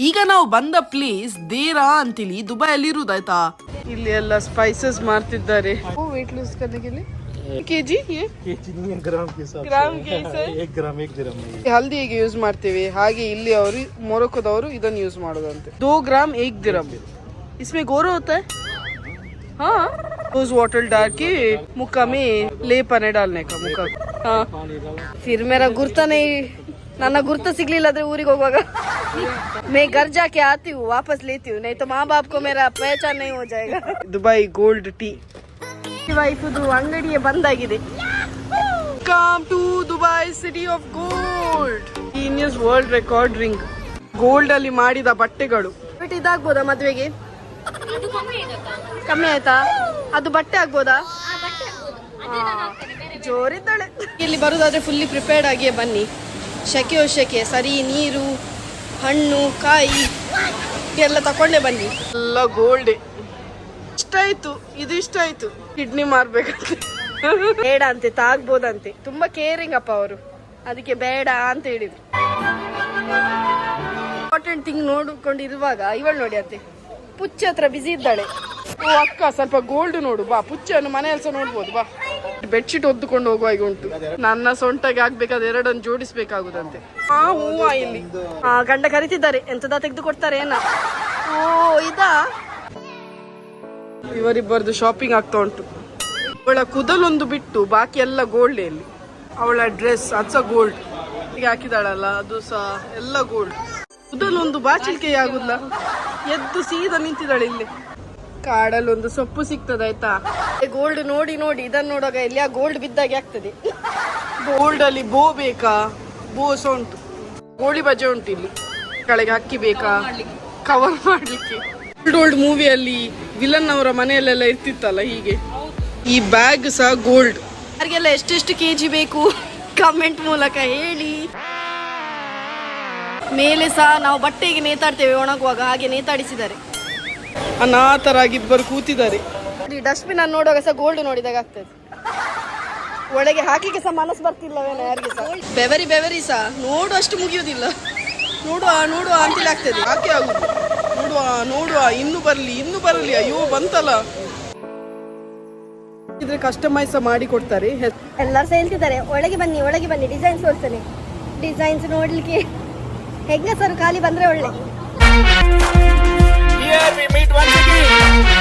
ಈಗ ನಾವು ಬಂದ ಪ್ಲೇಸ್ ದೇರಾ ಅಂತಿಲಿ ದುಬೈಯಲ್ಲಿ ಇರುವುದಾಯ್ತಾ. ಇಲ್ಲಿ ಎಲ್ಲ ಸ್ಪೈಸಸ್ ಮಾರ್ತಿದ್ದಾರೆ. ವೇಟ್ ಲೂಸ್ करने ಕೆಜಿ ಹಲ್ದಿ ಹೇಗೆ ಯೂಸ್ ಮಾಡ್ತೇವೆ ಹಾಗೆ ಇಲ್ಲಿ ಅವರು ಮೊರೊಕೋದವರು ಇದನ್ನು ಯೂಸ್ ಮಾಡೋದಂತೆ. 2 ग्राम 1 दिरहम. इसमें गोरा होता है. हाँ, रोज वाटर डाल के मुक्का में लेपने डालने का मुक्का. हाँ, फिर मेरा गुर्ता नहीं, ನನ್ನ ಗುರ್ತ ಸಿಗ್ಲಿಲ್ಲ ಅಂದ್ರೆ ಊರಿಗೆ ಹೋಗುವಾಗ मैं घर जाके आती हूँ वापस लेती हूँ नहीं तो माँ बाप को मेरा पहचान नहीं हो जाएगा. ದುಬೈ ಗೋಲ್ಡ್ ಟೀ ವೈಫುದು ಅಂಗಡಿಯೇ ಬಂದಾಗಿದೆ. Come to Dubai city of gold. Guinness world record ring. Gold ಅಲ್ಲಿ ಮಾಡಿದ ಬಟ್ಟೆಗಳು. ಬಟ್ ಇದಾಗ್ಬೋದಾ ಮದ್ವೆಗೆ? ಕಮ್ಮಿ ಆಯ್ತಾ? ಅದು ಬಟ್ಟೆ ಆಗ್ಬೋದಾ? ಜೋರಿದ್ದಾಳೆ. ಇಲ್ಲಿ ಬರುದಾದ್ರೆ ಫುಲ್ಲಿ ಪ್ರಿಪೇರ್ಡ್ ಆಗಿಯೇ ಬನ್ನಿ. ಶೆಕೆ ಸರಿ ನೀರು ಹಣ್ಣು ಕಾಯಿ ಎಲ್ಲ ತಕೊಂಡೇ ಬನ್ನಿ. ಎಲ್ಲ ಗೋಲ್ಡ್. ಇಷ್ಟ ಆಯ್ತು, ಇದು ಇಷ್ಟ ಆಯ್ತು. ಕಿಡ್ನಿ ಮಾರ್ಬೇಕಂತೆ. ಬೇಡ ಅಂತೆ, ತಾಗ್ಬೋದಂತೆ. ತುಂಬಾ ಕೇರಿಂಗ್ ಅಪ್ಪ ಅವರು, ಅದಕ್ಕೆ ಬೇಡ ಅಂತ ಹೇಳಿದ್ರು. ಇಂಪಾರ್ಟೆಂಟ್ ಥಿಂಗ್ ನೋಡ್ಕೊಂಡಿರುವಾಗ ಇವಳು ನೋಡಿ ಅಂತೆ ಪುಚ್ಚ ಹತ್ರ ಬಿಸಿ ಇದ್ದಾಳೆ. ಓ ಅಕ್ಕ, ಸ್ವಲ್ಪ ಗೋಲ್ಡ್ ನೋಡು ಬಾ. ಪುಚ್ಚನ್ನು ಮನೆಯಲ್ಲಿ ಸಹ ನೋಡ್ಬೋದು ಬಾ. ಬೆಡ್ಶೀಟ್ ಒದ್ದುಕೊಂಡು ಹೋಗುವ ಈಗ ಉಂಟು. ನನ್ನ ಸೊಂಟಗೆ ಆಗ್ಬೇಕಾದ್ರೆ 2 ಜೋಡಿಸ್ಬೇಕಾಗುದಂತೆ. ಹೂವ ಇಲ್ಲಿ ಗಂಡ ಕರಿತಿದ್ದಾರೆ, ಎಂತದ ತೆಗೆದು ಕೊಡ್ತಾರೆ ಏನ. ಓ ಇದಾ, ಇವರಿಬ್ಬರದು ಶಾಪಿಂಗ್ ಆಗ್ತಾ ಉಂಟು. ಅವಳ ಕೂದಲೊಂದು ಬಿಟ್ಟು ಬಾಕಿ ಎಲ್ಲ ಗೋಲ್ಡ್. ಇಲ್ಲಿ ಅವಳ ಡ್ರೆಸ್ ಅದು ಸಹ ಗೋಲ್ಡ್. ಈಗ ಹಾಕಿದಾಳಲ್ಲ ಅದು ಸಹ ಎಲ್ಲ ಗೋಲ್ಡ್. ಕೂದಲೊಂದು ಬಾಚಿಲ್ಕೆ ಆಗುದಿಲ್ಲ. ಎದ್ದು ಸೀದಾ ನಿಂತಿದ್ದಾಳೆ ಇಲ್ಲಿ. ಕಾಡಲ್ಲೊಂದು ಸೊಪ್ಪು ಸಿಗ್ತದಾಯ್ತಾ. ಗೋಲ್ಡ್ ನೋಡಿ ನೋಡಿ ಇದನ್ನ ನೋಡುವಾಗ ಇಲ್ಲಿ ಗೋಲ್ಡ್ ಬಿದ್ದಾಗೆ ಆಗ್ತದೆ. ಗೋಲ್ಡ್ ಅಲ್ಲಿ ಬೋ ಬೇಕಾ? ಬೋ ಸಹ ಉಂಟು. ಗೋಳಿ ಬಜೆ ಉಂಟು ಇಲ್ಲಿ. ಕೆಳಗೆ ಅಕ್ಕಿ ಬೇಕಾ ಕವರ್ ಮಾಡ್ಲಿಕ್ಕೆ. ಓಲ್ಡ್ ಮೂವಿಯಲ್ಲಿ ವಿಲನ್ ಅವರ ಮನೆಯಲ್ಲೆಲ್ಲ ಇರ್ತಿತ್ತಲ್ಲ ಹೀಗೆ. ಈ ಬ್ಯಾಗ್ ಸಹ ಗೋಲ್ಡ್. ಯಾರಿಗೆಲ್ಲ ಎಷ್ಟೆಷ್ಟು ಕೆಜಿ ಬೇಕು ಕಮೆಂಟ್ ಮೂಲಕ ಹೇಳಿ. ಮೇಲೆ ಸಹ ನಾವು ಬಟ್ಟೆಗೆ ನೇತಾಡ್ತೇವೆ ಒಣಗುವಾಗ, ಹಾಗೆ ನೇತಾಡಿಸಿದ್ದಾರೆ. ಅನಾಥರಾಗಿಬ್ಬರು ಕೂತಿದ್ದಾರೆ. ಡಸ್ಟ್ಬಿನ್ ಅನ್ನು ನೋಡುವಾಗ ಸಹ ಗೋಲ್ಡ್ ನೋಡಿದಾಗ ಆಗ್ತದೆ. ಒಳಗೆ ಹಾಕ್ಲಿಕ್ಕೆ ಸಹ ಮನಸ್ಸು ಬರ್ತಿಲ್ಲವೇನೋ ಯಾರಿಗೆ ಸಹ. ಬೆವರಿ ಸಹ ನೋಡುವಷ್ಟು ಮುಗಿಯುವುದಿಲ್ಲ. ನೋಡುವ ಅಂತಿಲ್ಲ ಆಗ್ತದೆ. ಯಾಕೆ ಆಗುದು? ನೋಡುವ ಇನ್ನು ಬರಲಿ ಅಯ್ಯೋ ಬಂತಲ್ಲ. ಇದ್ರೆ ಕಸ್ಟಮೈಸ್ ಮಾಡಿ ಕೊಡ್ತಾರೆ. ಎಲ್ಲರೂ ಸಹ ಹೇಳ್ತಿದ್ದಾರೆ ಒಳಗೆ ಬನ್ನಿ ಡಿಸೈನ್ಸ್ ತೋರಿಸ್ತಾನೆ. ಡಿಸೈನ್ಸ್ ನೋಡ್ಲಿಕ್ಕೆ ಹೆಂಗಸರು ಖಾಲಿ ಬಂದ್ರೆ ಒಳ್ಳೆ. Here we meet once again.